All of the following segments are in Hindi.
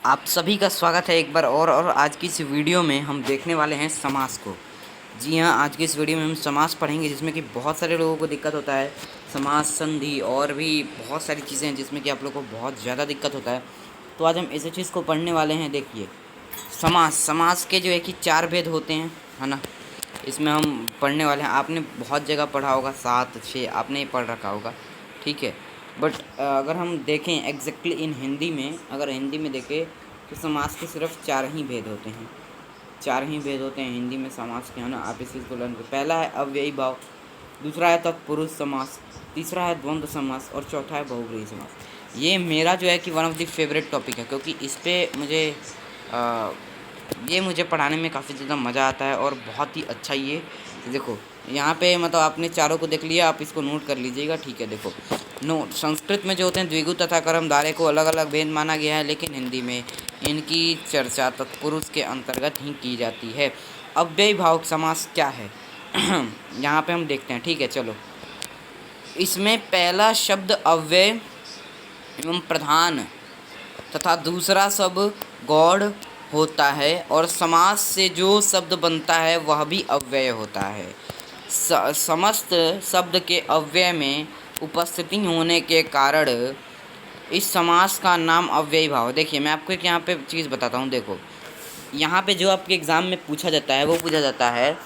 आप सभी का स्वागत है एक बार और आज की इस वीडियो में हम देखने वाले हैं समास को। जी हाँ, आज की इस वीडियो में हम समास पढ़ेंगे जिसमें कि बहुत सारे लोगों को दिक्कत होता है। समास, संधि और भी बहुत सारी चीज़ें हैं जिसमें कि आप लोगों को बहुत ज़्यादा दिक्कत होता है। तो आज हम इसी चीज़ को पढ़ने वाले हैं। देखिए, समास के जो है कि 4 भेद होते हैं, है ना। इसमें हम पढ़ने वाले हैं। आपने बहुत जगह पढ़ा होगा, 7 6 आपने ही पढ़ रखा होगा, ठीक है। बट अगर हम देखें एग्जैक्टली इन हिंदी में, अगर हिंदी में देखें तो समास के सिर्फ 4 ही भेद होते हैं। 4 ही भेद होते हैं हिंदी में समास के, है ना। आप इस चीज़ को लर्न करें। पहला है अव्ययी भाव, दूसरा है तत्पुरुष समास, तीसरा है द्वंद्व समास और चौथा है बहुव्रीहि समास। ये मेरा जो है कि one of the favourite topic है, क्योंकि इस पर ये मुझे पढ़ाने में काफ़ी ज़्यादा मज़ा आता है और बहुत ही अच्छा ये। देखो यहाँ पे मतलब आपने चारों को देख लिया, आप इसको नोट कर लीजिएगा, ठीक है। देखो नोट, संस्कृत में जो होते हैं द्विगु तथा कर्मधारय को अलग अलग भेद माना गया है, लेकिन हिंदी में इनकी चर्चा तत्पुरुष के अंतर्गत ही की जाती है। अव्ययी भाव समास क्या है यहाँ पे हम देखते हैं, ठीक है। चलो, इसमें पहला शब्द अव्यय एवं प्रधान तथा दूसरा सब गौड़ होता है और समास से जो शब्द बनता है वह भी अव्यय होता है। समस्त शब्द के अव्यय में उपस्थिति होने के कारण इस समास का नाम अव्ययी भाव। देखिए, मैं आपको एक यहाँ पे चीज़ बताता हूँ। देखो, यहाँ पे जो आपके एग्ज़ाम में पूछा जाता है वो पूछा जाता है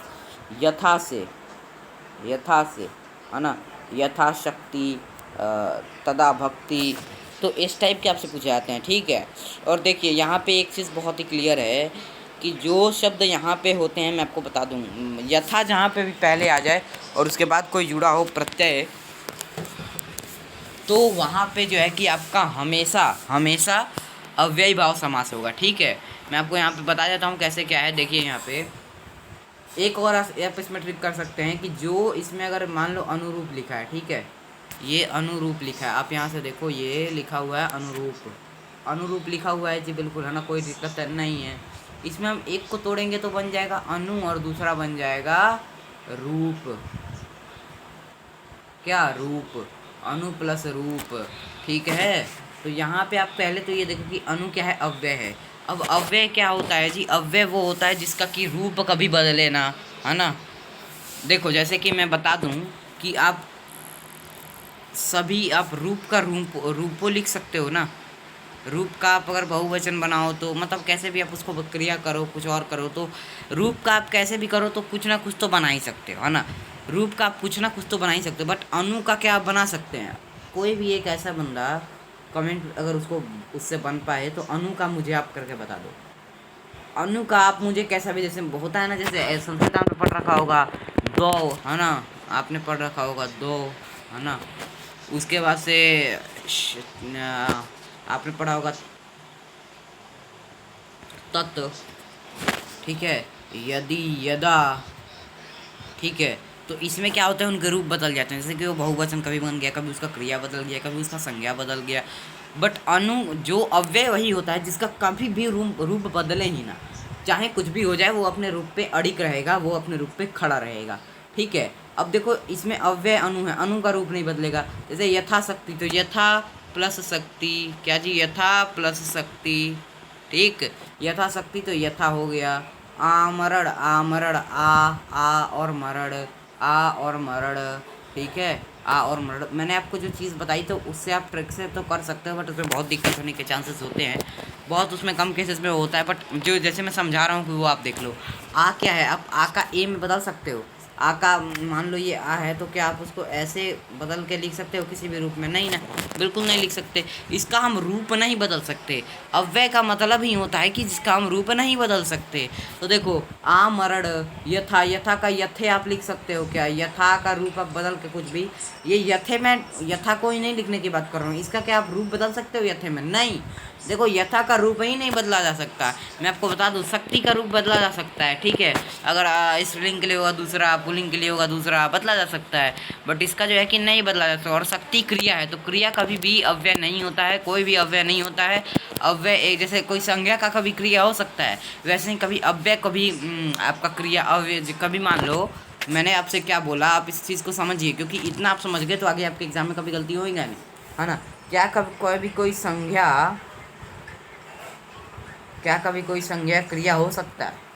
यथा से, है ना, यथाशक्ति, तदा भक्ति, तो इस टाइप के आपसे पूछे जाते हैं, ठीक है। और देखिए यहाँ पे एक चीज़ बहुत ही क्लियर है कि जो शब्द यहाँ पे होते हैं, मैं आपको बता दूँ, यथा जहाँ पे भी पहले आ जाए और उसके बाद कोई जुड़ा हो प्रत्यय, तो वहाँ पे जो है कि आपका हमेशा अव्ययी भाव समास होगा, ठीक है। मैं आपको यहाँ पे बता देता हूँ कैसे क्या है। देखिए यहाँ पे एक और आप इसमें ट्रिक कर सकते हैं कि जो इसमें अगर मान लो अनुरूप लिखा है, ठीक है, ये अनुरूप लिखा है, आप यहाँ से देखो ये लिखा हुआ है अनुरूप लिखा हुआ है जी, बिल्कुल, है ना, कोई दिक्कत नहीं है। इसमें हम एक को तोड़ेंगे तो बन जाएगा अनु और दूसरा बन जाएगा रूप। क्या? रूप। अनु प्लस रूप, ठीक है। तो यहाँ पे आप पहले तो ये देखो कि अनु क्या है, अव्यय है। अब अव्यय क्या होता है जी? अव्यय वो होता है जिसका कि रूप कभी बदले ना, है ना। देखो, जैसे कि मैं बता दूं कि आप रूप का रूपो लिख सकते हो ना। रूप का आप अगर बहुवचन बनाओ तो मतलब कैसे भी आप उसको क्रिया करो, कुछ और करो, तो रूप का आप कैसे भी करो तो कुछ ना कुछ तो बना ही सकते हो, है ना। रूप का आप कुछ ना कुछ तो बना ही सकते हो, बट अनु का क्या आप बना सकते हैं? कोई भी एक ऐसा बंदा कमेंट अगर उसको उससे बन पाए तो अनु का मुझे आप करके बता दो। अनु का आप मुझे कैसा भी, जैसे होता है ना, जैसे संस्कृत आपने पढ़ रखा होगा दो, है ना, आपने पढ़ रखा होगा दो, है ना। उसके बाद से आपने पढ़ा होगा तत्व, ठीक है, यदि, यदा, ठीक है। तो इसमें क्या होता है, उनके रूप बदल जाते हैं। जैसे कि वो बहुवचन कभी बन गया, कभी उसका क्रिया बदल गया, कभी उसका संज्ञा बदल गया। बट अनु जो अव्यय वही होता है जिसका कभी भी रूप बदले ही ना, चाहे कुछ भी हो जाए, वो अपने रूप पे अड़िग रहेगा, वो अपने रूप पे खड़ा रहेगा, ठीक है। अब देखो, इसमें अव्यय अनु है, अनु का रूप नहीं बदलेगा। जैसे यथाशक्ति, तो यथा प्लस शक्ति, क्या जी, यथा प्लस शक्ति, ठीक। यथाशक्ति तो यथा हो गया। आमरण, आ और मरण, ठीक है, आ और मरण। मैंने आपको जो चीज़ बताई तो उससे आप ट्रिक से तो कर सकते हो, बट उसमें बहुत दिक्कत होने के चांसेस होते हैं, बहुत उसमें कम केसेस में होता है। बट जो जैसे मैं समझा रहा हूँ कि वो आप देख लो। आ क्या है, आप आ का ए में बदल सकते हो। आ का मान लो ये आ है, तो क्या आप उसको ऐसे बदल के लिख सकते हो किसी भी रूप में? नहीं ना, बिल्कुल नहीं लिख सकते। इसका हम रूप नहीं बदल सकते। अव्यय का मतलब ही होता है कि जिसका हम रूप नहीं बदल सकते। तो देखो, आमरण, यथा का यथे आप लिख सकते हो क्या? यथा का रूप आप बदल के कुछ भी, ये यथे में यथा को ही नहीं लिखने की बात कर रहा हूँ, इसका क्या आप रूप बदल सकते हो यथे में? नहीं। देखो, यथा का रूप ही नहीं बदला जा सकता। मैं आपको बता दूं, शक्ति का रूप बदला जा सकता है, ठीक है। अगर स्त्रीलिंग के लिए होगा दूसरा, पुल्लिंग के लिए होगा दूसरा, बदला जा सकता है। बट इसका जो है कि नहीं बदला जा सकता। और शक्ति क्रिया है, तो क्रिया कभी भी अव्यय नहीं होता है, कोई भी अव्यय नहीं होता है। अव्यय एक, जैसे कोई संज्ञा का कभी क्रिया हो सकता है, वैसे ही कभी अव्यय, कभी आपका क्रिया अव्यय। कभी मान लो मैंने आपसे क्या बोला, आप इस चीज़ को समझिए, क्योंकि इतना आप समझ गए तो आगे आपके एग्जाम में कभी गलती होगी नहीं, है ना। क्या कभी कोई भी कोई संज्ञा क्या कभी कोई संज्ञा क्रिया हो सकता है?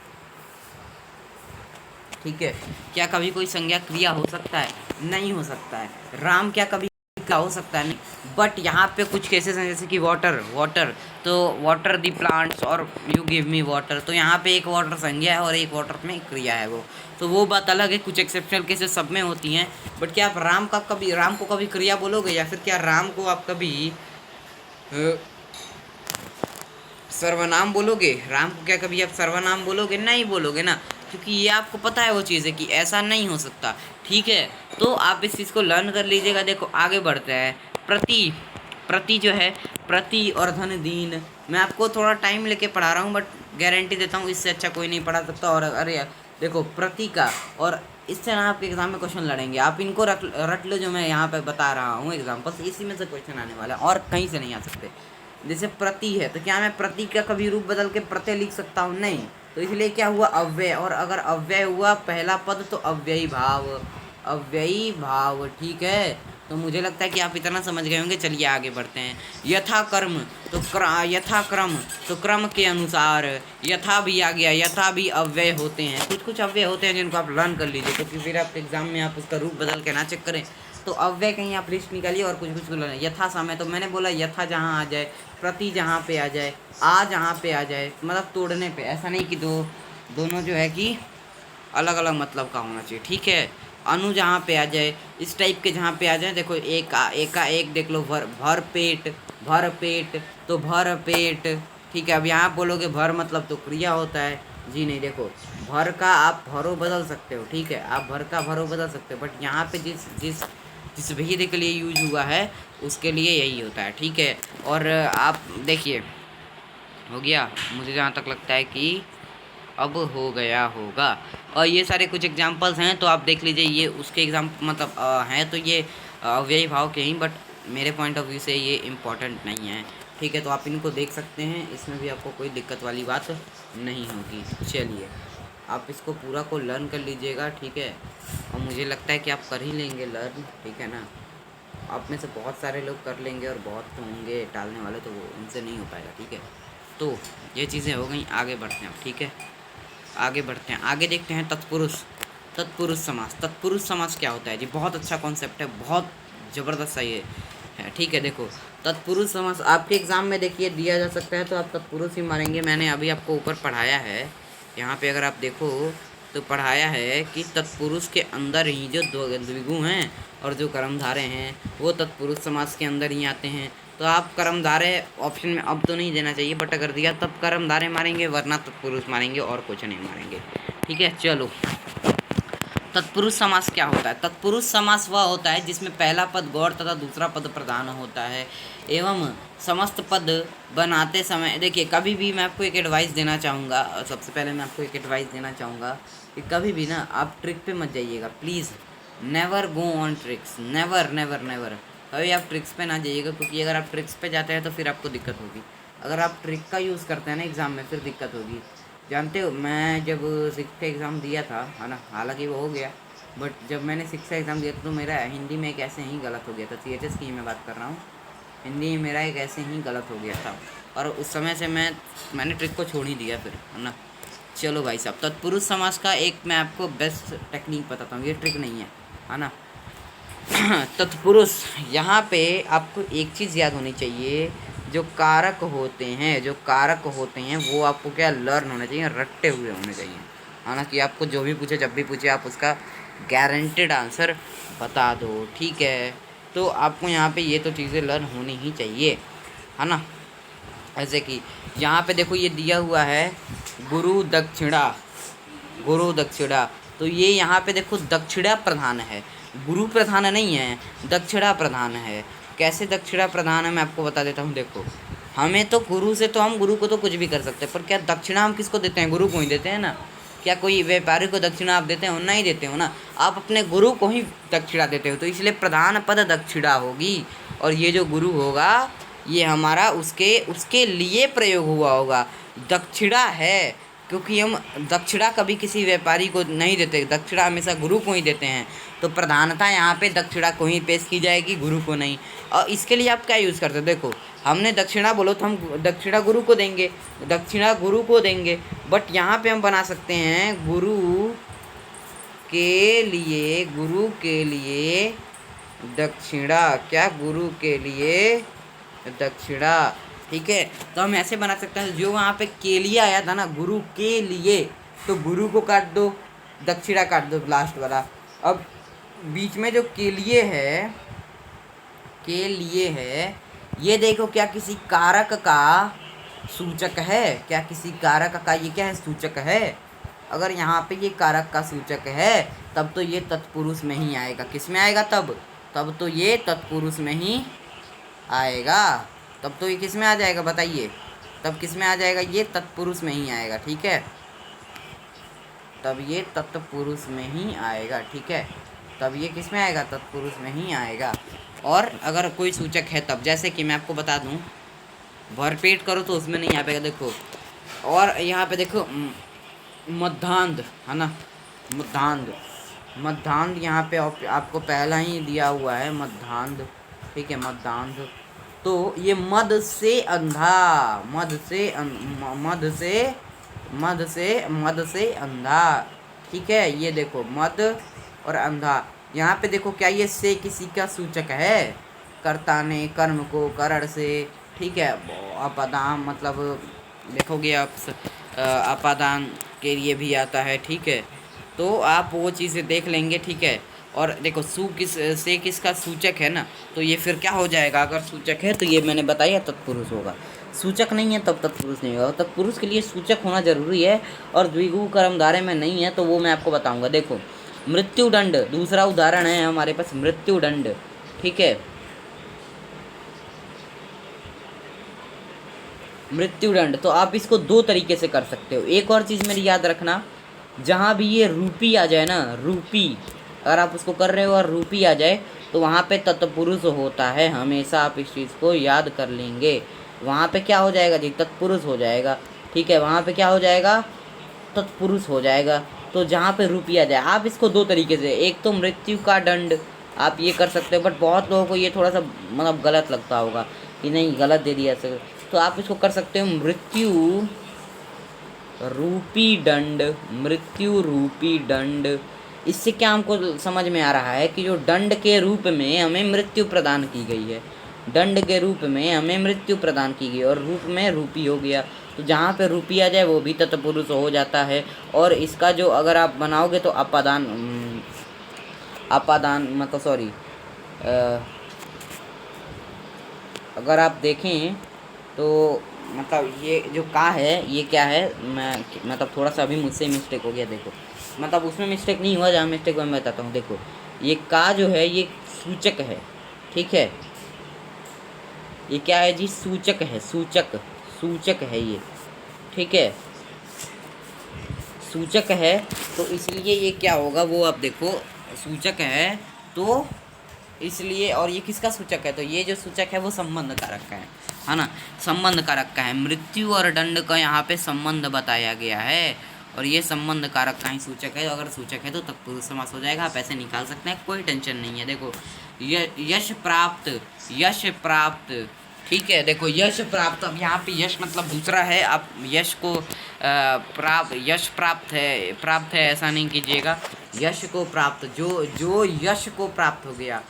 ठीक है, क्या कभी कोई संज्ञा क्रिया हो सकता है? नहीं हो सकता है। राम क्या कभी क्रिया हो सकता है? नहीं। बट यहाँ पे कुछ केसेस हैं, जैसे कि वाटर वाटर, तो वाटर दी प्लांट्स और यू गिव मी वाटर, तो यहाँ पे एक वाटर संज्ञा है और एक वाटर में क्रिया है, वो वो बात अलग है। कुछ एक्सेप्शनल केसेस सब में होती हैं। बट क्या आप राम को कभी क्रिया बोलोगे, या फिर क्या राम को आप कभी सर्वनाम बोलोगे? राम को क्या कभी आप सर्वनाम बोलोगे? नहीं बोलोगे ना, क्योंकि ये आपको पता है वो चीज़ है कि ऐसा नहीं हो सकता। ठीक है, तो आप इस चीज़ को लर्न कर लीजिएगा। देखो आगे बढ़ते हैं। प्रति, प्रति जो है, प्रति और धन दीन, मैं आपको थोड़ा टाइम लेके पढ़ा रहा हूँ, बट गारंटी देता हूँ इससे अच्छा कोई नहीं पढ़ा सकता। और अरे यार देखो, प्रति का, और इससे ना आपके एग्जाम में क्वेश्चन लड़ेंगे, आप इनको रट लो जो मैं यहाँ पे बता रहा हूँ एग्जाम्पल्स, इसी में से क्वेश्चन आने वाला है और कहीं से नहीं आ सकते। जैसे प्रति है, तो क्या मैं प्रति का कभी रूप बदल के प्रत्यय लिख सकता हूँ? नहीं। तो इसलिए क्या हुआ? अव्यय। और अगर अव्यय हुआ पहला पद तो अव्ययी भाव, अव्ययी भाव। ठीक है, तो मुझे लगता है कि आप इतना समझ गए होंगे। चलिए आगे बढ़ते हैं। यथा कर्म, तो यथा क्रम, तो क्रम के अनुसार। यथा भी आ गया, यथा भी अव्यय होते हैं, कुछ कुछ अव्यय होते हैं जिनको आप लर्न कर लीजिए, क्योंकि फिर आप एग्जाम में आप उसका रूप बदल के ना चेक करें। तो अव्यय कहीं आप लिस्ट निकालिए और कुछ कुछ लर्न। यथा समय, तो मैंने बोला यथा जहाँ आ जाए, प्रति जहाँ पे आ जाए, आ जहाँ पे आ जाए, मतलब तोड़ने पे, ऐसा नहीं कि दोनों जो है कि अलग अलग मतलब का होना चाहिए। ठीक है, अनु जहाँ पे आ जाए, इस टाइप के जहाँ पे आ जाए। देखो एक का एक देख लो, भर पेट, भर पेट, तो भर पेट। ठीक है, अब यहाँ बोलोगे भर मतलब तो क्रिया होता है, जी नहीं। देखो भर का आप भरो बदल सकते हो, ठीक है, आप भर का भरो बदल सकते हो, बट यहाँ पे जिस जिस जिस विधि के लिए यूज हुआ है उसके लिए यही होता है। ठीक है, और आप देखिए, हो गया, मुझे जहाँ तक लगता है कि अब हो गया होगा। और ये सारे कुछ एग्जांपल्स हैं, तो आप देख लीजिए, ये उसके एग्जाम मतलब हैं, तो ये अव्ययी भाव के ही, बट मेरे पॉइंट ऑफ व्यू से ये इम्पोर्टेंट नहीं है। ठीक है, तो आप इनको देख सकते हैं, इसमें भी आपको कोई दिक्कत वाली बात नहीं होगी। चलिए, आप इसको पूरा को लर्न कर लीजिएगा। ठीक है, और मुझे लगता है कि आप कर ही लेंगे लर्न। ठीक है ना, आप में से बहुत सारे लोग कर लेंगे और बहुत होंगे टालने वाले, तो वो उनसे नहीं हो पाएगा। ठीक है, तो ये चीज़ें हो गई। आगे बढ़ते हैं। ठीक है, आगे बढ़ते हैं, आगे देखते हैं तत्पुरुष। तत्पुरुष समास, तत्पुरुष समास क्या होता है जी? बहुत अच्छा कॉन्सेप्ट है, बहुत ज़बरदस्त सही है। ठीक है, देखो तत्पुरुष समास आपके एग्ज़ाम में देखिए दिया जा सकता है, तो आप तत्पुरुष ही मारेंगे। मैंने अभी आपको ऊपर पढ़ाया है, यहाँ पे अगर आप देखो तो पढ़ाया है कि तत्पुरुष के अंदर ही जो द्विगु हैं और जो कर्मधारे हैं वो तत्पुरुष समास के अंदर ही आते हैं। तो आप कर्मधारे ऑप्शन में अब तो नहीं देना चाहिए, बट अगर दिया तब कर्मधारे मारेंगे, वरना तत्पुरुष मारेंगे और कुछ नहीं मारेंगे। ठीक है, चलो तत्पुरुष समास क्या होता है? तत्पुरुष समास वह होता है जिसमें पहला पद गौड़ तथा दूसरा पद प्रधान होता है, एवं समस्त पद बनाते समय। देखिए, कभी भी मैं आपको एक एडवाइस देना चाहूँगा, सबसे पहले मैं आपको एक एडवाइस देना चाहूँगा कि कभी भी ना आप ट्रिक पे मत जाइएगा, please. Never go on tricks, never never never, कभी आप ट्रिक्स पे ना जाइएगा, क्योंकि अगर आप ट्रिक्स पे जाते हैं तो फिर आपको दिक्कत होगी। अगर आप ट्रिक का यूज़ करते हैं ना एग्ज़ाम में, फिर दिक्कत होगी। जानते हो, मैं जब 6th का एग्ज़ाम दिया था, है ना, हालांकि वो हो गया, बट जब मैंने 6th का एग्ज़ाम दिया था तो मेरा हिंदी में एक ऐसे ही गलत हो गया था। CHS की मैं बात कर रहा हूँ, हिंदी में मेरा एक ऐसे ही गलत हो गया था, और उस समय से मैंने ट्रिक को छोड़ ही दिया फिर, है ना। चलो भाई साहब, तत्पुरुष समास का एक मैं आपको बेस्ट टेक्निक बताता हूँ, ये ट्रिक नहीं है ना। तत्पुरुष, यहाँ पे आपको एक चीज़ याद होनी चाहिए, जो कारक होते हैं वो आपको क्या लर्न होने चाहिए, रट्टे हुए होने चाहिए, है ना, कि आपको जो भी पूछे, जब भी पूछे, आप उसका गारंटेड आंसर बता दो। ठीक है, तो आपको यहाँ पे ये तो चीज़ें लर्न होनी ही चाहिए, है ना। ऐसे कि यहाँ पे देखो ये दिया हुआ है गुरु दक्षिणा, गुरु दक्षिणा, तो ये यहाँ पे देखो दक्षिणा प्रधान है, गुरु प्रधान नहीं है, दक्षिणा प्रधान है। कैसे दक्षिणा प्रधान है मैं आपको बता देता हूँ। देखो, हमें तो गुरु से, तो हम गुरु को तो कुछ भी कर सकते हैं, पर क्या दक्षिणा हम किसको देते हैं? गुरु को ही देते हैं ना। क्या कोई व्यापारी को दक्षिणा आप देते हो? नहीं देते हो ना, आप अपने गुरु को ही दक्षिणा देते हो। तो इसलिए प्रधान पद दक्षिणा होगी, और ये जो गुरु होगा ये हमारा उसके लिए प्रयोग हुआ होगा। दक्षिणा है, क्योंकि हम दक्षिणा कभी किसी व्यापारी को नहीं देते, दक्षिणा हमेशा गुरु को ही देते हैं। तो प्रधानता यहाँ पे दक्षिणा को ही पेश की जाएगी, गुरु को नहीं। और इसके लिए आप क्या यूज़ करते हो? देखो, हमने दक्षिणा बोलो तो हम दक्षिणा गुरु को देंगे, दक्षिणा गुरु को देंगे। बट यहाँ पे हम बना सकते हैं गुरु के लिए, गुरु के लिए दक्षिणा, क्या गुरु के लिए दक्षिणा। ठीक है, तो हम ऐसे बना सकते हैं, जो वहाँ पे के लिए आया था ना, गुरु के लिए, तो गुरु को काट दो, दक्षिणा काट दो लास्ट वाला। अब बीच में जो के लिए है, के लिए है, ये देखो क्या किसी कारक का सूचक है, क्या किसी कारक का ये क्या है, सूचक है। अगर यहाँ पे ये कारक का सूचक है तब तो ये तत्पुरुष में ही आएगा। किस में आएगा तब तो ये तत्पुरुष में ही आएगा। तब तो ये किस में आ जाएगा बताइए, तब किस में आ जाएगा, ये तत्पुरुष में ही आएगा। ठीक है, तब ये तत्पुरुष में ही आएगा। ठीक है, तब ये किस में आएगा, तत्पुरुष में ही आएगा। और अगर कोई सूचक है तब, जैसे कि मैं आपको बता दूं, भरपेट करो तो उसमें नहीं आ पाएगा। देखो, और यहाँ पे देखो मध्यांध है ना, मध्यांध, मध्यांध यहाँ पे आपको पहला ही दिया हुआ है मध्यांध। ठीक है, मध्यांध, तो ये मद से अंधा, मद से मद से अंधा। ठीक है, ये देखो मद और अंधा। यहाँ पे देखो क्या ये से किसी का सूचक है, कर्ता ने कर्म को करण से। ठीक है, अपादान मतलब देखोगे आप अपादान के लिए भी आता है। ठीक है, तो आप वो चीज़ें देख लेंगे। ठीक है, और देखो सु किस से किसका सूचक है ना, तो ये फिर क्या हो जाएगा, अगर सूचक है तो ये मैंने बताया तत्पुरुष होगा, सूचक नहीं है तब तत्पुरुष नहीं होगा। तत्पुरुष के लिए सूचक होना जरूरी है, और द्विगु कर्मधारय में नहीं है, तो वो मैं आपको बताऊंगा। देखो मृत्युदंड दूसरा उदाहरण है हमारे पास, मृत्युदंड। ठीक है, मृत्युदंड, तो आप इसको दो तरीके से कर सकते हो। एक और चीज़ मेरी याद रखना, जहाँ भी ये रूपी आ जाए ना, रूपी, अगर आप उसको कर रहे हो और रूपी आ जाए तो वहाँ पे तत्पुरुष होता है हमेशा। आप इस चीज़ को याद कर लेंगे, वहाँ पे क्या हो जाएगा जी, तत्पुरुष हो जाएगा। ठीक है, वहाँ पे क्या हो जाएगा, तत्पुरुष हो जाएगा। तो जहाँ पे रूपी आ जाए, आप इसको दो तरीके से, एक तो मृत्यु का दंड आप ये कर सकते हो, बट बहुत लोगों को ये थोड़ा सा मतलब गलत लगता होगा कि नहीं गलत दे दिया ऐसे, तो आप इसको कर सकते हो मृत्यु रूपी दंड, मृत्यु रूपी दंड। इससे क्या हमको समझ में आ रहा है कि जो दंड के रूप में हमें मृत्यु प्रदान की गई है, दंड के रूप में हमें मृत्यु प्रदान की गई और रूप में रूपी हो गया, तो जहाँ पे रूपी आ जाए वो भी तत्पुरुष हो जाता है। और इसका जो अगर आप बनाओगे तो अपादान, अपादान मतलब सॉरी, अगर आप देखें तो मतलब ये जो का है ये क्या है, मैं मतलब थोड़ा सा अभी मुझसे मिस्टेक हो गया। देखो मतलब उसमें मिस्टेक नहीं हुआ, जहाँ मिस्टेक हुआ मैं बताता हूँ। देखो ये का जो है ये सूचक है। ठीक है, ये क्या है जी, सूचक है, सूचक, सूचक है ये। ठीक है, सूचक है, तो इसलिए ये क्या होगा वो आप देखो, सूचक है तो इसलिए, और ये किसका सूचक है, तो ये जो सूचक है वो संबंध कारक का है ना, संबंध कारक का है। मृत्यु और दंड का यहाँ पे संबंध बताया गया है, और ये संबंध कारक का ही सूचक है। अगर सूचक है तो तत्पुरुष समास हो जाएगा, आप ऐसे निकाल सकते हैं, कोई टेंशन नहीं है। देखो यश प्राप्त, यश प्राप्त। ठीक है, देखो यश प्राप्त, अब यहाँ पे यश मतलब दूसरा है, आप यश को प्राप्त, यश प्राप्त है ऐसा नहीं कीजिएगा, यश को प्राप्त, जो यश को प्राप्त हो गया,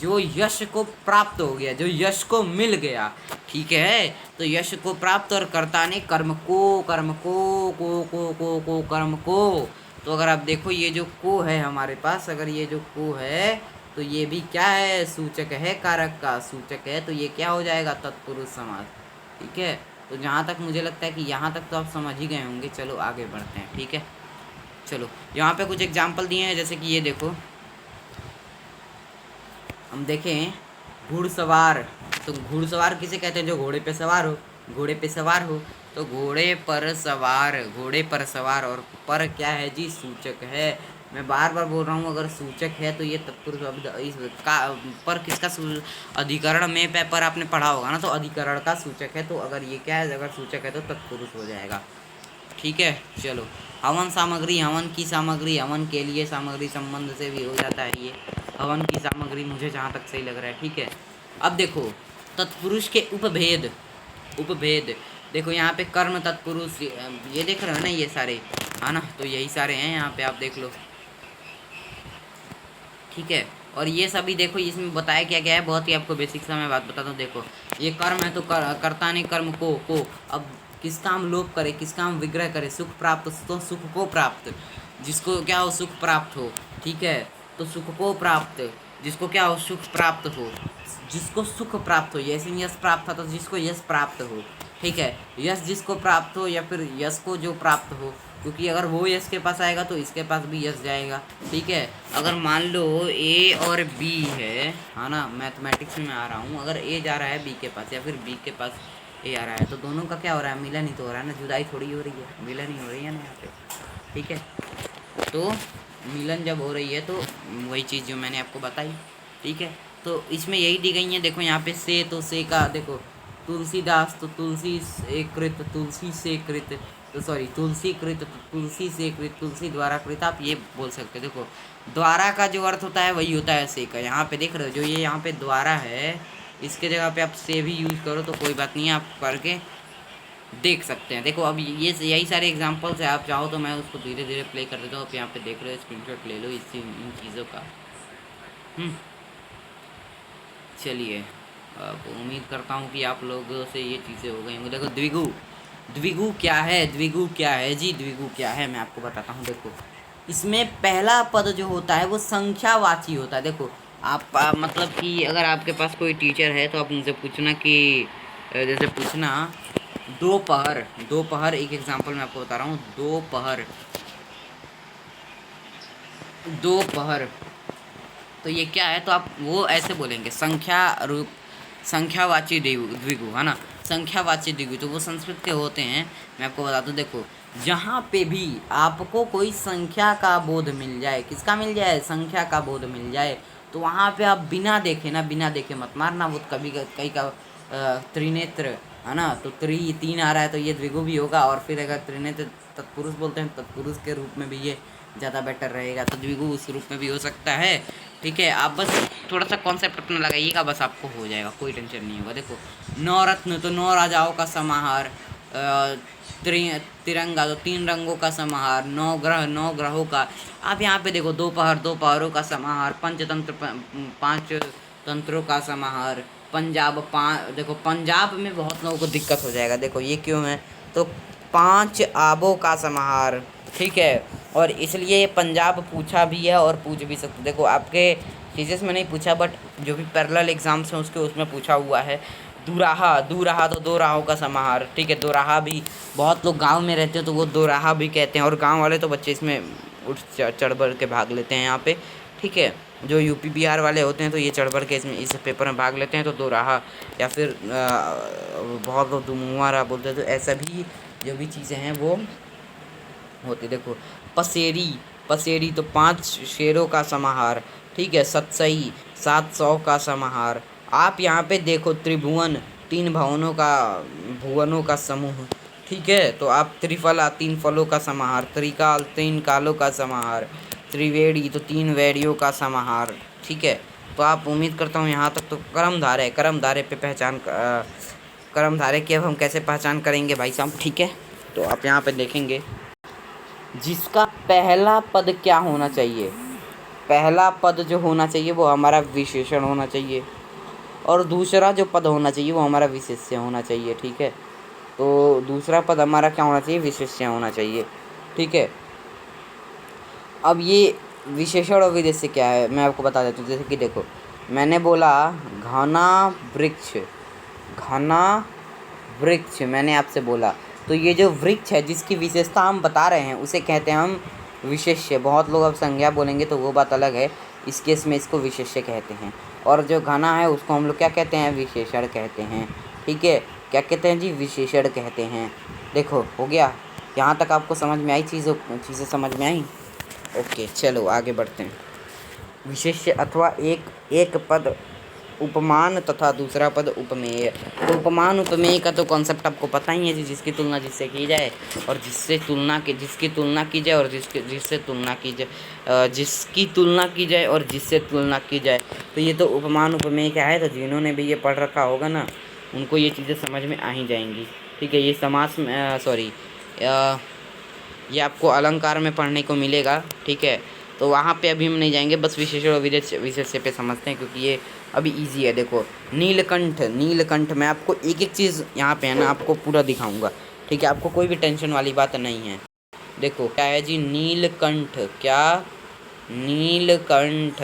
जो यश को प्राप्त हो गया, जो यश को मिल गया। ठीक है, तो यश को प्राप्त, और कर्ता ने कर्म को, कर्म को कर्म को। तो अगर आप देखो ये जो को है हमारे पास, अगर ये जो को है तो ये भी क्या है, सूचक है, कारक का सूचक है, तो ये क्या हो जाएगा, तत्पुरुष समास। ठीक है, तो जहाँ तक मुझे लगता है कि यहाँ तक तो आप समझ ही गए होंगे। चलो आगे बढ़ते हैं। ठीक है, चलो यहाँ पे कुछ एग्जाम्पल दिए हैं, जैसे कि ये देखो, हम देखें घुड़सवार, तो घुड़सवार किसे कहते हैं, जो घोड़े पे सवार हो, घोड़े पे सवार हो, तो घोड़े पर सवार, घोड़े पर सवार, और पर क्या है जी, सूचक है। मैं बार बार बोल रहा हूँ, अगर सूचक है तो ये तत्पुरुष। इस का पर किसका अधिकरण में पर आपने पढ़ा होगा ना, तो अधिकरण का सूचक है, तो अगर ये क्या है, अगर सूचक है तो तत्पुरुष हो जाएगा। ठीक है, चलो हवन सामग्री, हवन की सामग्री, हवन के लिए सामग्री संबंध से भी हो जाता है ये, हवन की सामग्री मुझे जहाँ तक सही लग रहा है। ठीक है, अब देखो तत्पुरुष के उपभेद, उपभेद देखो यहाँ पे कर्म तत्पुरुष, ये देख रहे हो ना ये सारे, है ना, तो यही सारे हैं यहाँ पे, आप देख लो, ठीक है। और ये सभी देखो इसमें बताया क्या गया है, बहुत ही आपको बेसिक सा मैं बात बताता हूँ। देखो ये कर्म है तो कर्ता ने कर्म को अब किसका हम लोप करे, किसका हम विग्रह करे, सुख प्राप्त, तो सुख को प्राप्त, जिसको क्या हो सुख प्राप्त हो, ठीक है, तो सुख को प्राप्त, जिसको क्या हो सुख प्राप्त हो, जिसको सुख प्राप्त हो, जैसे यश प्राप्त था तो जिसको यश प्राप्त हो, ठीक है, यश जिसको प्राप्त हो या फिर यश को जो प्राप्त हो, क्योंकि अगर वो यश के पास आएगा तो इसके पास भी यश जाएगा, ठीक है। अगर मान लो ए और बी है ना, मैथमेटिक्स में आ रहा हूँ, अगर ए जा रहा है बी के पास या फिर बी के पास ए आ रहा है, तो दोनों का क्या हो रहा है, मिलन ही तो हो रहा है ना, जुदाई थोड़ी हो रही है, मिलन ही हो रही है ना यहाँ पे, ठीक है। तो मिलन जब हो रही है तो वही चीज़ जो मैंने आपको बताई, ठीक है। तो इसमें यही दी गई है, देखो यहाँ पे से, तो से का देखो तुलसीदास, तो तुलसी से कृत, तुलसी से कृत, तो सॉरी तुलसी कृत, तो तुलसी से कृत, तुलसी द्वारा कृत, आप ये बोल सकते हो। देखो द्वारा का जो अर्थ होता है वही होता है से का, यहाँ पे देख रहे हो जो ये यहाँ पे द्वारा है, इसके जगह पे आप से भी यूज़ करो तो कोई बात नहीं है, आप करके देख सकते हैं। देखो अब ये यही सारे एग्जांपल्स है, आप चाहो तो मैं उसको धीरे धीरे प्ले कर देता हूँ, आप यहाँ पे देख रहे हो, स्क्रीनशॉट ले लो इन चीज़ों का। चलिए अब उम्मीद करता हूँ कि आप लोगों से ये चीज़ें हो गई होंगी। देखो द्विगु, द्विगु क्या है, द्विगु क्या है जी, द्विगु क्या है मैं आपको बताता हूँ। देखो इसमें पहला पद जो होता है वो संख्यावाची होता है। देखो आप मतलब कि अगर आपके पास कोई टीचर है तो आप उनसे पूछना कि जैसे पूछना दोपहर, दोपहर एक एग्जांपल मैं आपको बता रहा हूँ, दोपहर, दोपहर, तो ये क्या है, तो आप वो ऐसे बोलेंगे संख्या रूप, संख्यावाची द्विगु, है ना, संख्यावाची द्विगु, तो वो संस्कृत के होते हैं। मैं आपको बता दूं, देखो जहाँ पे भी आपको कोई संख्या का बोध मिल जाए, किसका मिल जाए, संख्या का बोध मिल जाए, तो वहाँ पे आप बिना देखे ना, बिना देखे मत मारना। वो कभी कई का त्रिनेत्र, है ना, तो तीन आ रहा है तो ये द्विगु भी होगा, और फिर अगर त्रिनेत्र तत्पुरुष बोलते हैं, तत्पुरुष के रूप में भी ये ज़्यादा बेटर रहेगा, तो द्विगु उस रूप में भी हो सकता है, ठीक है। आप बस थोड़ा सा कॉन्सेप्ट अपना लगाइएगा, बस आपको हो जाएगा, कोई टेंशन नहीं होगा। देखो नवरत्न, तो नौ राजाओं का समाहार, तिरंगा, तो तीन रंगों का समाहार, नौ ग्रह, नौ ग्रहों का। आप यहाँ पे देखो दोपहर, दोपहरों का समाहार, पंचतंत्र, पांच तंत्रों का समाहार, पंजाब, देखो पंजाब में बहुत लोगों को दिक्कत हो जाएगा, देखो ये क्यों है, तो पांच आबों का समाहार, ठीक है, और इसलिए पंजाब पूछा भी है और पूछ भी सकते। देखो आपके थीसिस में नहीं पूछा, बट जो भी पैरेलल एग्जाम्स हैं उसके उसमें पूछा हुआ है। दुराहा, दुराहा तो दो राहों का समाहार, ठीक है, दोराहा भी, बहुत लोग गांव में रहते हैं तो वो दोराहा भी कहते हैं, और गांव वाले तो बच्चे इसमें उठ चढ़ बढ़ के भाग लेते हैं यहाँ पे, ठीक है। जो यूपी बिहार वाले होते हैं तो ये चढ़ बढ़ के इसमें इस पेपर में भाग लेते हैं, तो दोराहा या फिर बहुत लोग दुमुहारा बोलते हैं, तो ऐसा भी जो भी चीज़ें हैं वो होती। देखो पसेरी, पसेरी तो पांच शेरों का समाहार, ठीक है, सतसई 700 का समाहार। आप यहाँ पे देखो त्रिभुवन, तीन भवनों का, भुवनों का समूह, ठीक है, तो आप त्रिफला, तीन फलों का समाहार, त्रिकाल, तीन कालों का समाहार, त्रिवेणी तो तीन वेड़ियों का समाहार, ठीक है। तो आप उम्मीद करता हूँ यहाँ तक तो कर्मधारय, कर्मधारय पे पहचान, कर्मधारय की अब हम कैसे पहचान करेंगे भाई साहब, ठीक है। तो आप यहाँ पे देखेंगे जिसका पहला पद क्या होना चाहिए, पहला पद जो होना चाहिए वो हमारा विशेषण होना चाहिए, और दूसरा जो पद होना चाहिए वो हमारा विशेष्य होना चाहिए, ठीक है। तो दूसरा पद हमारा क्या होना चाहिए, विशेष्य होना चाहिए, ठीक है। अब ये विशेषण और विशेष्य क्या है मैं आपको बता देता हूँ। जैसे कि देखो मैंने बोला घना वृक्ष, घना वृक्ष मैंने आपसे बोला, तो ये जो वृक्ष है जिसकी विशेषता हम बता रहे हैं उसे कहते हैं हम विशेष्य। बहुत लोग अब संज्ञा बोलेंगे तो वो बात अलग है, इस केस में इसको विशेष्य कहते हैं, और जो घना है उसको हम लोग क्या कहते हैं, विशेषण कहते हैं, ठीक है। क्या कहते हैं जी, विशेषण कहते हैं। देखो हो गया, यहाँ तक आपको समझ में आई, चीज़ें समझ में आई, ओके। चलो आगे बढ़ते हैं। विशेष्य अथवा एक पद उपमान तथा दूसरा पद उपमेय। तो उपमान उपमेय का तो कॉन्सेप्ट आपको पता ही है जी, जिसकी तुलना जिससे की जाए और जिसकी तुलना की जाए और जिससे तुलना की जाए, जिसकी तुलना की जाए और जिससे तुलना की जाए। तो ये तो उपमान उपमेय क्या है, तो जिन्होंने भी ये पढ़ रखा होगा ना उनको ये चीज़ें समझ में आ ही जाएंगी। ठीक है, ये समास में सॉरी ये आपको अलंकार में पढ़ने को मिलेगा। ठीक है, तो वहाँ पे अभी हम नहीं जाएंगे, बस विशेषण और विशेष्य पे समझते हैं क्योंकि ये अभी इजी है। देखो नीलकंठ मैं आपको एक एक चीज़ यहाँ पे है ना आपको पूरा दिखाऊंगा। ठीक है, आपको कोई भी टेंशन वाली बात नहीं है। देखो क्या है जी, नीलकंठ, क्या नीलकंठ।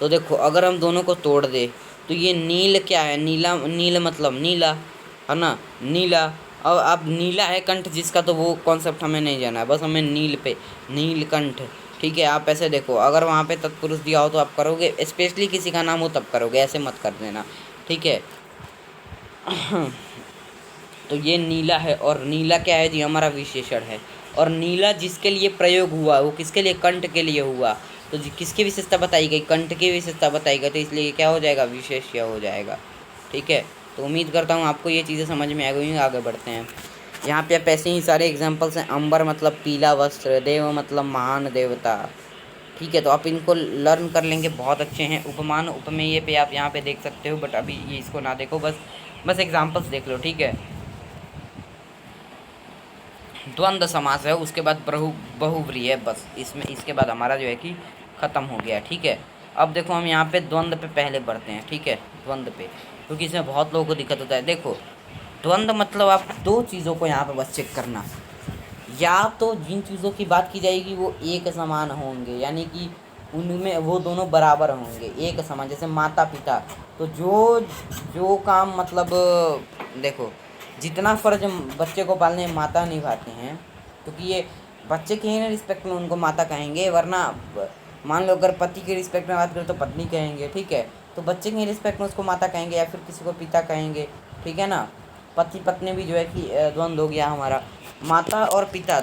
तो देखो अगर हम दोनों को तोड़ दे तो ये नील क्या है, नील मतलब नीला है ना, नीला। अब नीला है कंठ जिसका, तो वो कॉन्सेप्ट हमें नहीं जाना है, बस हमें नील पे, नीलकंठ। ठीक है, आप ऐसे देखो अगर वहाँ पे तत्पुरुष दिया हो तो आप करोगे, स्पेशली किसी का नाम हो तब करोगे, ऐसे मत कर देना। ठीक है तो ये नीला है और नीला क्या है जी, हमारा विशेषण है। और नीला जिसके लिए प्रयोग हुआ वो किसके लिए, कंठ के लिए हुआ। तो किसकी विशेषता बताई गई, कंठ की विशेषता बताई गई, तो इसलिए क्या हो जाएगा, विशेष्य हो जाएगा। ठीक है, तो उम्मीद करता हूँ आपको ये चीज़ें समझ में आ गई। आगे बढ़ते हैं। यहाँ पे आप ऐसे ही सारे एग्जाम्पल्स हैं। अंबर मतलब पीला वस्त्र, देव मतलब महान देवता। ठीक है, तो आप इनको लर्न कर लेंगे, बहुत अच्छे हैं। उपमान उपमेय पे आप यहाँ पे देख सकते हो, बट अभी ये इसको ना देखो, बस एग्जाम्पल्स देख लो। ठीक है, द्वंद्व समास है, उसके बाद बहुव्रीहि है, बस इसके बाद हमारा जो है कि ख़त्म हो गया। ठीक है, अब देखो हम यहाँ पे द्वंद्व पे पहले बढ़ते हैं। ठीक है, द्वंद्व पे, क्योंकि इसमें बहुत लोगों को दिक्कत होता है। देखो द्वंद्व मतलब आप दो चीज़ों को यहाँ पे बस चेक करना, या तो जिन चीज़ों की बात की जाएगी वो एक समान होंगे, यानी कि उनमें वो दोनों बराबर होंगे, एक समान। जैसे माता पिता, तो जो काम मतलब देखो जितना फ़र्ज बच्चे को पालने में माता निभाते हैं, क्योंकि ये बच्चे के ही रिस्पेक्ट में उनको माता कहेंगे, वरना मान लो अगर पति की रिस्पेक्ट में बात करें तो पत्नी कहेंगे। ठीक है, तो बच्चे के रिस्पेक्ट में उसको माता कहेंगे या फिर किसी को पिता कहेंगे। ठीक है ना, पति पत्नी भी जो है कि द्वंद्व हो गया हमारा। माता और पिता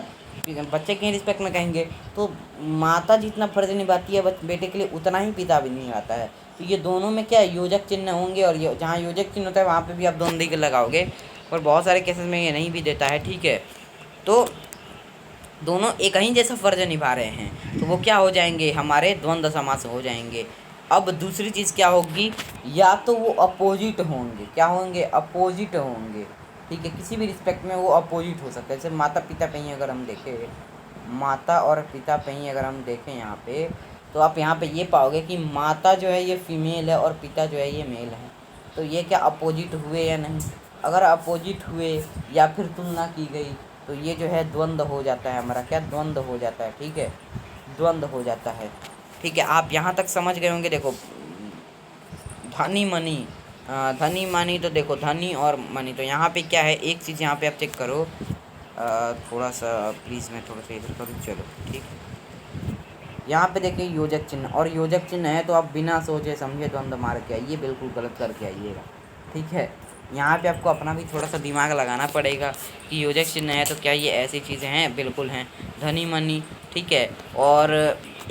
बच्चे के रिस्पेक्ट में कहेंगे, तो माता जितना फर्ज निभाती है बेटे के लिए उतना ही पिता भी निभाता है। तो ये दोनों में क्या योजक चिन्ह होंगे, और जहाँ योजक चिन्ह होता है वहाँ पे भी आप द्वंद्व ही लगाओगे, और बहुत सारे केसेस में ये नहीं भी देता है। ठीक है, तो दोनों एक ही जैसा फ़र्ज निभा रहे हैं, तो वो क्या हो जाएंगे, हमारे द्वंद्व समास हो जाएंगे। अब दूसरी चीज़ क्या होगी, या तो वो अपोजिट होंगे, क्या होंगे, अपोजिट होंगे। ठीक है, किसी भी रिस्पेक्ट में वो अपोजिट हो सकता है। जैसे माता पिता पे ही अगर हम देखें, माता और पिता पे ही अगर हम देखें यहाँ पे, तो आप यहाँ पे ये पाओगे कि माता जो है ये फीमेल है और पिता जो है ये मेल है। तो ये क्या अपोजिट हुए या नहीं, अगर अपोजिट हुए या फिर तुलना की गई तो ये जो है द्वंद्व हो जाता है हमारा, क्या द्वंद्व हो जाता है। ठीक है, द्वंद्व हो जाता है। ठीक है, आप यहाँ तक समझ गए होंगे। देखो धनी मनी, धनी मानी, तो देखो धनी और मनी, तो यहाँ पे क्या है, एक चीज़ यहाँ पे आप चेक करो, थोड़ा सा प्लीज़ मैं थोड़ा सा इधर करूँ, चलो ठीक है। यहाँ पे देखिए योजक चिन्ह, और योजक चिन्ह है तो आप बिना सोचे समझे द्वंद्व मार के आइए, बिल्कुल गलत करके आइएगा। ठीक है, यहाँ पे आपको अपना भी थोड़ा सा दिमाग लगाना पड़ेगा कि योजक चिन्ह है तो क्या ये ऐसी चीज़ें हैं, बिल्कुल हैं, धनी मनी। ठीक है, और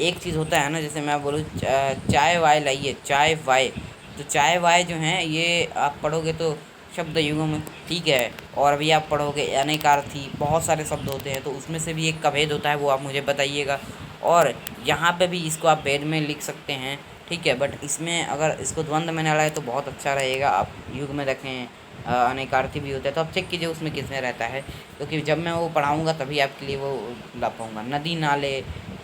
एक चीज़ होता है ना, जैसे मैं बोलूँ चाय वाय लाइए, चाय वाय, तो चाय वाय जो हैं ये आप पढ़ोगे तो शब्द युगों में। ठीक है, और अभी आप पढ़ोगे अनेकार्थी, बहुत सारे शब्द होते हैं, तो उसमें से भी एक का भेद होता है, वो आप मुझे बताइएगा। और यहाँ पे भी इसको आप भेद में लिख सकते हैं। ठीक है, बट इसमें अगर इसको द्वंद्व में ना लाए तो बहुत अच्छा रहेगा। आप युग में रखें, अनेकार्थी भी होता है, तो आप चेक कीजिए उसमें किसमें रहता है, क्योंकि जब मैं वो पढ़ाऊँगा तभी आपके लिए वो ला पाऊँगा। नदी नाले,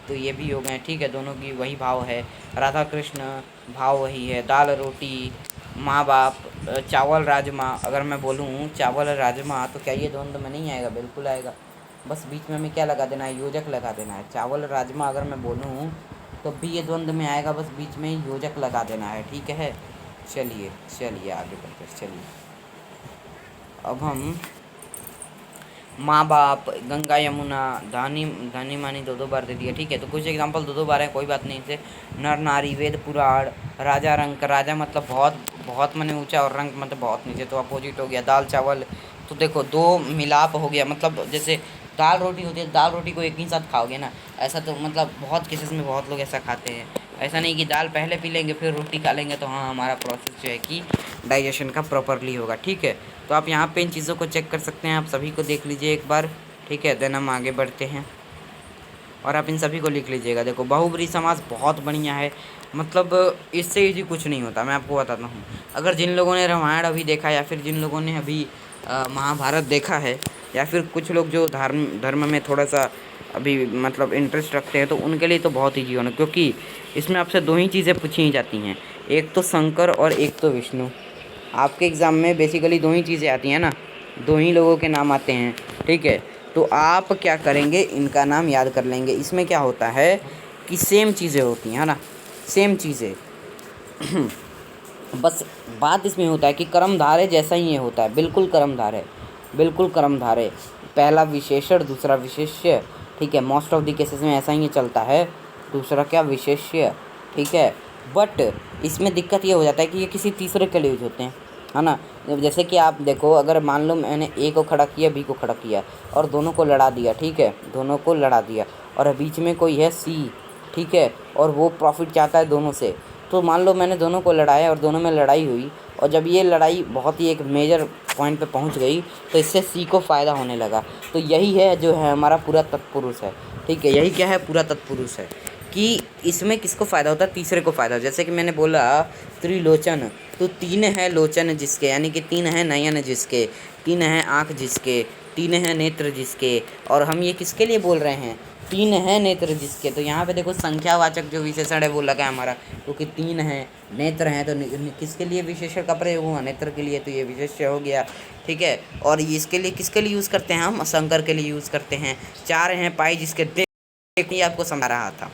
तो ये भी हो गए। ठीक है, दोनों की वही भाव है, राधा कृष्ण भाव वही है, दाल रोटी, माँ बाप, चावल राजमा, अगर मैं बोलूँ चावल राजमा तो क्या ये द्वंद्व में नहीं आएगा, बिल्कुल आएगा। बस बीच में हमें क्या लगा देना है, योजक लगा देना है। चावल राजमा अगर मैं बोलूँ तो भी ये द्वंद्व में आएगा, बस बीच में योजक लगा देना है। ठीक है, चलिए चलिए आगे बढ़ते हैं। चलिए अब हम माँ बाप, गंगा यमुना, धनी मानी दो बार दे दिया। ठीक है, तो कुछ एग्जांपल दो बार है, कोई बात नहीं। से नर नारी, वेद पुराण, राजा रंक, राजा मतलब बहुत बहुत मने ऊंचा और रंक मतलब बहुत नीचे, तो अपोजिट हो गया। दाल चावल, तो देखो दो मिलाप हो गया, मतलब जैसे दाल रोटी होती है, दाल रोटी को एक ही साथ खाओगे ना, ऐसा तो मतलब बहुत केसेस में बहुत लोग ऐसा खाते हैं, ऐसा नहीं कि दाल पहले पी लेंगे फिर रोटी खा लेंगे तो हाँ हमारा प्रोसेस जो है कि डाइजेशन का प्रॉपरली होगा। ठीक है, तो आप यहाँ पे इन चीज़ों को चेक कर सकते हैं, आप सभी को देख लीजिए एक बार। ठीक है, देन हम आगे बढ़ते हैं और आप इन सभी को लिख लीजिएगा। देखो बहुब्रीहि समास बहुत बढ़िया है, मतलब इससे इजी कुछ नहीं होता, मैं आपको बताता हूँ। अगर जिन लोगों ने रामायण अभी देखा या फिर जिन लोगों ने अभी महाभारत देखा है या फिर कुछ लोग जो धर्म में थोड़ा सा अभी मतलब इंटरेस्ट रखते हैं तो उनके लिए तो बहुत ईजी होना, क्योंकि इसमें आपसे दो ही चीज़ें पूछी जाती हैं, एक तो शंकर और एक तो विष्णु। आपके एग्ज़ाम में बेसिकली दो ही चीज़ें आती हैं ना, दो ही लोगों के नाम आते हैं। ठीक है, तो आप क्या करेंगे, इनका नाम याद कर लेंगे। इसमें क्या होता है कि सेम चीज़ें होती हैं, है ना, सेम चीज़ें बस बात इसमें होता है कि कर्मधारय जैसा ही ये होता है, बिल्कुल कर्मधारय, बिल्कुल कर्मधारय। पहला विशेषण दूसरा विशेष्य। ठीक है, मोस्ट ऑफ द केसेस में ऐसा ही चलता है, दूसरा क्या विशेष्य। ठीक है, बट इसमें दिक्कत ये हो जाता है कि ये किसी तीसरे के लिए यूज होते हैं, है ना। जैसे कि आप देखो, अगर मान लो मैंने ए को खड़ा किया, बी को खड़ा किया और दोनों को लड़ा दिया। ठीक है, दोनों को लड़ा दिया और बीच में कोई है सी। ठीक है, और वो प्रॉफिट चाहता है दोनों से। तो मान लो मैंने दोनों को लड़ाया और दोनों में लड़ाई हुई और जब ये लड़ाई बहुत ही एक मेजर पॉइंट पे पहुंच गई तो इससे सी को फ़ायदा होने लगा। तो यही है जो है हमारा पूरा तत्पुरुष है। ठीक है, यही क्या है, पूरा तत्पुरुष है कि इसमें किसको फ़ायदा होता है, तीसरे को फ़ायदा। जैसे कि मैंने बोला त्रिलोचन, तो तीन है लोचन जिसके, यानी कि तीन है नयन जिसके, तीन है आँख जिसके, तीन है नेत्र जिसके। और हम ये किसके लिए बोल रहे हैं, तीन है नेत्र जिसके। तो यहाँ पे देखो संख्यावाचक जो विशेषण है वो लगा है हमारा, क्योंकि तीन है नेत्र हैं तो किसके लिए विशेषण का प्रयोग हुआ, नेत्र के लिए, तो ये विशेष्य हो गया। ठीक है, और इसके लिए किसके लिए यूज़ करते हैं, हम शंकर के लिए यूज़ करते हैं। चार हैं पाई जिसके, देखिए आपको समझा रहा था।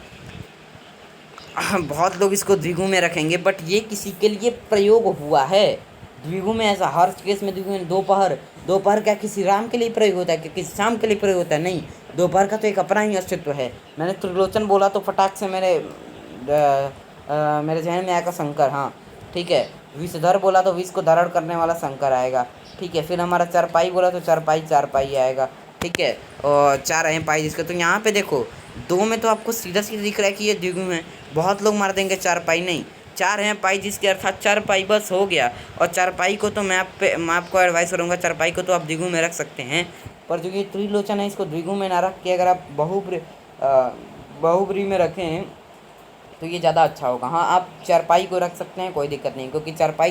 बहुत लोग इसको द्विगु में रखेंगे बट ये किसी के लिए प्रयोग हुआ है द्विगु में। ऐसा हर केस में द्विगु में। दोपहर क्या किसी राम के लिए प्रयोग होता है, कि किसी शाम के लिए प्रयोग होता है, नहीं। दोपहर का तो एक अपना ही अस्तित्व है। मैंने त्रिलोचन बोला तो फटाक से मेरे जहन में आएगा शंकर, हाँ ठीक है। विषधर बोला तो विष को धारण करने वाला शंकर आएगा। ठीक है, फिर हमारा चारपाई बोला तो चारपाई आएगा। ठीक है, और चार हैं पाई जिसके। तो यहाँ पे देखो दो में तो आपको सीधा सीधा दिख रहा है कि ये द्विगु है। बहुत लोग मार देंगे चारपाई, नहीं, चार हैं पाई जिसके, अर्थात चारपाई बस हो गया। और चारपाई को तो मैं आपको एडवाइस करूँगा, चारपाई को तो आप द्विगु में रख सकते हैं, पर जो ये त्रिलोचन है इसको द्विगु में ना रख के अगर आप बहुब्रीहि में रखें तो ये ज़्यादा अच्छा होगा। हाँ, आप चारपाई को रख सकते हैं, कोई दिक्कत नहीं, क्योंकि चारपाई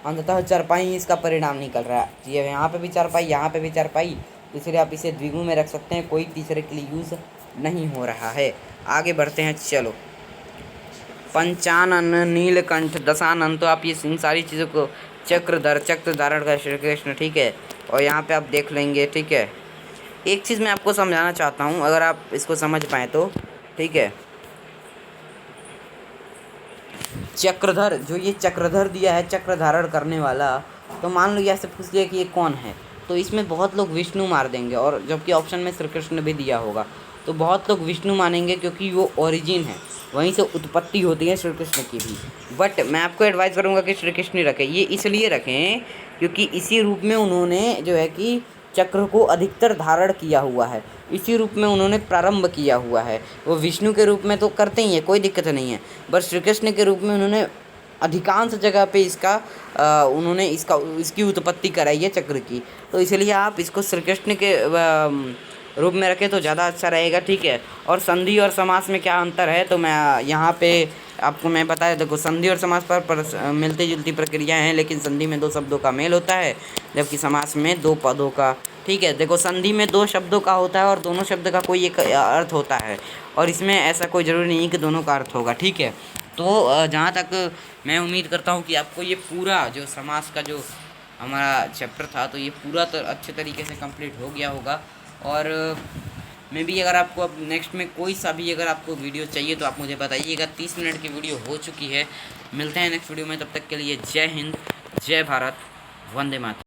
अंततः चारपाई इसका परिणाम निकल रहा है। ये यहाँ पे भी चारपाई, यहाँ पे भी चारपाई, इसलिए आप इसे द्विगु में रख सकते हैं, कोई तीसरे के लिए यूज़ नहीं हो रहा है। आगे बढ़ते हैं, चलो। पंचानन, नीलकंठ, दशानन, तो आप ये इन सारी चीज़ों को चक्र धारण कर श्री कृष्ण। ठीक है, और यहाँ पे आप देख लेंगे। ठीक है, एक चीज़ मैं आपको समझाना चाहता हूँ, अगर आप इसको समझ पाएँ तो। ठीक है, चक्रधर, जो ये चक्रधर दिया है, चक्र धारण करने वाला, तो मान लो ऐसे पूछ लिया कि ये कौन है, तो इसमें बहुत लोग विष्णु मार देंगे, और जबकि ऑप्शन में श्री कृष्ण भी दिया होगा तो बहुत लोग विष्णु मानेंगे, क्योंकि वो ओरिजिन है, वहीं से उत्पत्ति होती है श्री कृष्ण की भी। बट मैं आपको एडवाइस करूँगा कि श्री कृष्ण ही रखें। ये इसलिए रखें क्योंकि इसी रूप में उन्होंने जो है कि चक्र को अधिकतर धारण किया हुआ है, इसी रूप में उन्होंने प्रारंभ किया हुआ है। वो विष्णु के रूप में तो करते ही हैं, कोई दिक्कत नहीं है, बट श्री कृष्ण के रूप में उन्होंने अधिकांश जगह पे इसकी उत्पत्ति कराई है चक्र की। तो इसलिए आप इसको श्री कृष्ण के रूप में रखें तो ज़्यादा अच्छा रहेगा। ठीक है, और संधि और समास में क्या अंतर है तो मैं यहाँ पे आपको मैं बताया। देखो, संधि और समास पर मिलती जुलती प्रक्रिया हैं, लेकिन संधि में दो शब्दों का मेल होता है, जबकि समास में दो पदों का। ठीक है, देखो संधि में दो शब्दों का होता है और दोनों शब्द का कोई एक अर्थ होता है, और इसमें ऐसा कोई ज़रूरी नहीं है कि दोनों का अर्थ होगा। ठीक है, तो जहाँ तक मैं उम्मीद करता हूँ कि आपको ये पूरा जो समास का जो हमारा चैप्टर था तो ये पूरा तो अच्छे तरीके से कंप्लीट हो गया होगा। और मैं भी अगर आपको अब नेक्स्ट में कोई सा भी अगर आपको वीडियो चाहिए तो आप मुझे बताइएगा। 30 मिनट की वीडियो हो चुकी है। मिलते हैं नेक्स्ट वीडियो में, तब तक के लिए जय हिंद, जय भारत, वंदे मातरम।